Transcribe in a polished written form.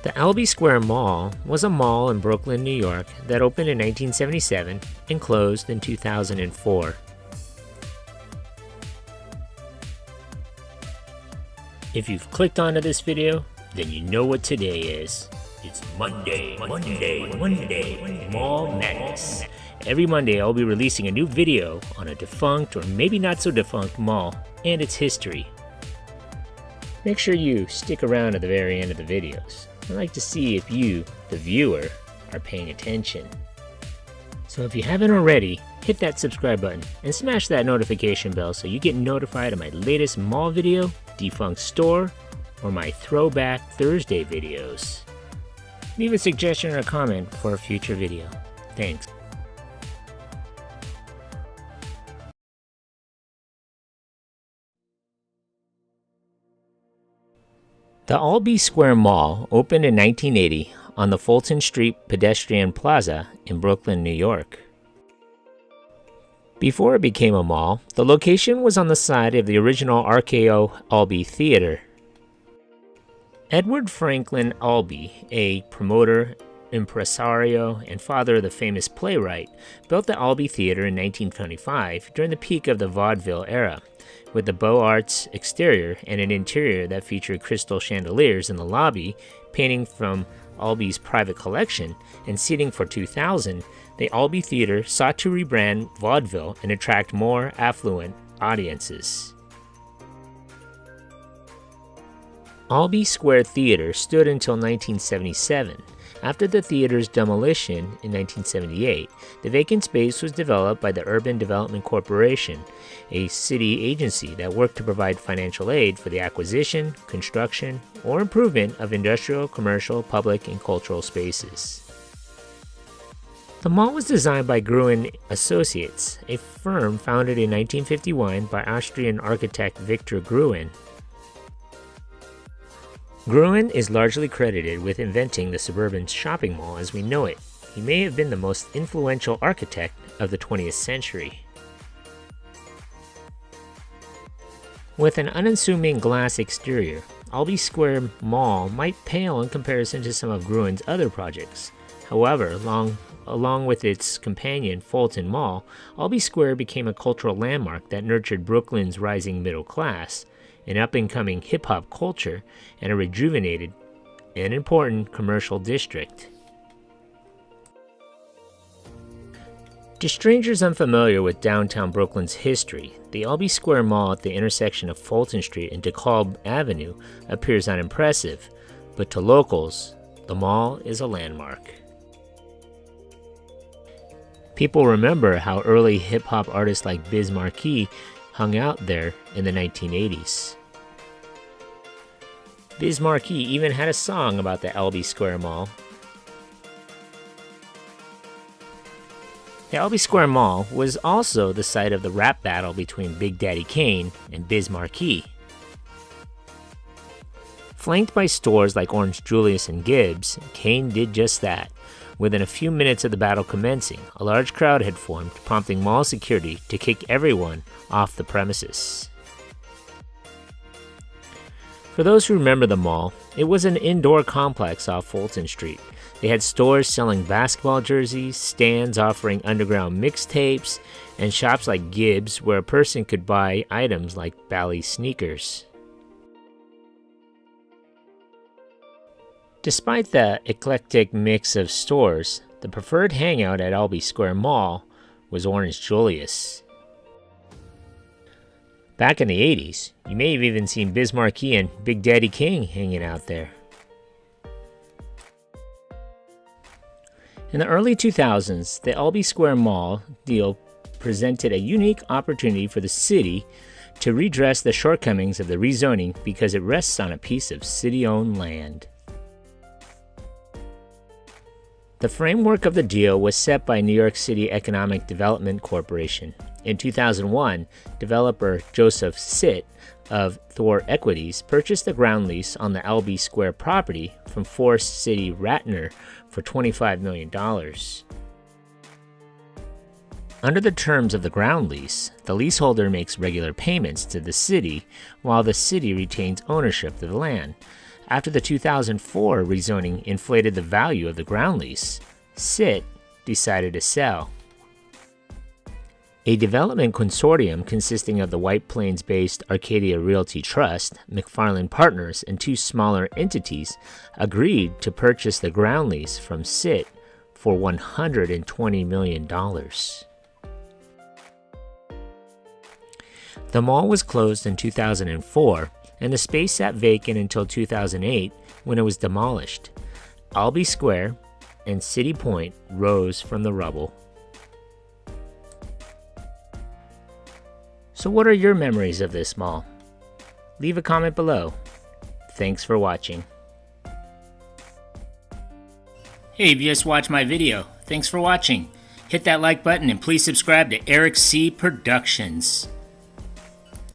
The Albee Square Mall was a mall in Brooklyn, New York that opened in 1977 and closed in 2004. If you've clicked onto this video, then you know what today is. It's Monday, Mall Madness. Every Monday I'll be releasing a new video on a defunct or maybe not so defunct mall and its history. Make sure you stick around to the very end of the videos. I'd like to see if you, the viewer, are paying attention. So if you haven't already, hit that subscribe button and smash that notification bell so you get notified of my latest mall video, defunct store, or my Throwback Thursday videos. Leave a suggestion or a comment for a future video. Thanks. The Albee Square Mall opened in 1980 on the Fulton Street Pedestrian Plaza in Brooklyn, New York. Before it became a mall, the location was on the side of the original RKO Albee Theater. Edward Franklin Albee, a promoter, impresario, and father of the famous playwright, built the Albee Theater in 1925 during the peak of the vaudeville era, with the Beaux Arts exterior and an interior that featured crystal chandeliers in the lobby, painting from Albee's private collection, and seating for 2,000, the Albee Theater sought to rebrand vaudeville and attract more affluent audiences. Albee Square Theater stood until 1977. After the theater's demolition in 1978, the vacant space was developed by the Urban Development Corporation, a city agency that worked to provide financial aid for the acquisition, construction, or improvement of industrial, commercial, public, and cultural spaces. The mall was designed by Gruen Associates, a firm founded in 1951 by Austrian architect Victor Gruen. Gruen is largely credited with inventing the suburban shopping mall as we know it. He may have been the most influential architect of the 20th century. With an unassuming glass exterior, Albee Square Mall might pale in comparison to some of Gruen's other projects. However, along with its companion Fulton Mall, Albee Square became a cultural landmark that nurtured Brooklyn's rising middle class, an up-and-coming hip-hop culture, and a rejuvenated and important commercial district. To strangers unfamiliar with downtown Brooklyn's history, the Albee Square Mall at the intersection of Fulton Street and DeKalb Avenue appears unimpressive, but to locals, the mall is a landmark. People remember how early hip-hop artists like Biz Markie hung out there in the 1980s. Biz Markie even had a song about the Albee Square Mall. The Albee Square Mall was also the site of the rap battle between Big Daddy Kane and Biz Markie. Flanked by stores like Orange Julius and Gibbs, Kane did just that. Within a few minutes of the battle commencing, a large crowd had formed, prompting mall security to kick everyone off the premises. For those who remember the mall, it was an indoor complex off Fulton Street. They had stores selling basketball jerseys, stands offering underground mixtapes, and shops like Gibbs where a person could buy items like Bally sneakers. Despite the eclectic mix of stores, the preferred hangout at Albee Square Mall was Orange Julius. Back in the 80s, you may have even seen Biz Markie and Big Daddy Kane hanging out there. In the early 2000s, the Albee Square Mall deal presented a unique opportunity for the city to redress the shortcomings of the rezoning because it rests on a piece of city-owned land. The framework of the deal was set by New York City Economic Development Corporation. In 2001, developer Joseph Sitt of Thor Equities purchased the ground lease on the Albee Square property from Forest City Ratner for $25 million. Under the terms of the ground lease, the leaseholder makes regular payments to the city while the city retains ownership of the land. After the 2004 rezoning inflated the value of the ground lease, CIT decided to sell. A development consortium consisting of the White Plains-based Arcadia Realty Trust, McFarland Partners, and two smaller entities agreed to purchase the ground lease from CIT for $120 million. The mall was closed in 2004, and the space sat vacant until 2008 when it was demolished. Albee Square and City Point rose from the rubble. So what are your memories of this mall? Leave a comment below. Thanks for watching. Hey, if you just watched my video, thanks for watching. Hit that like button and please subscribe to Eric C. Productions.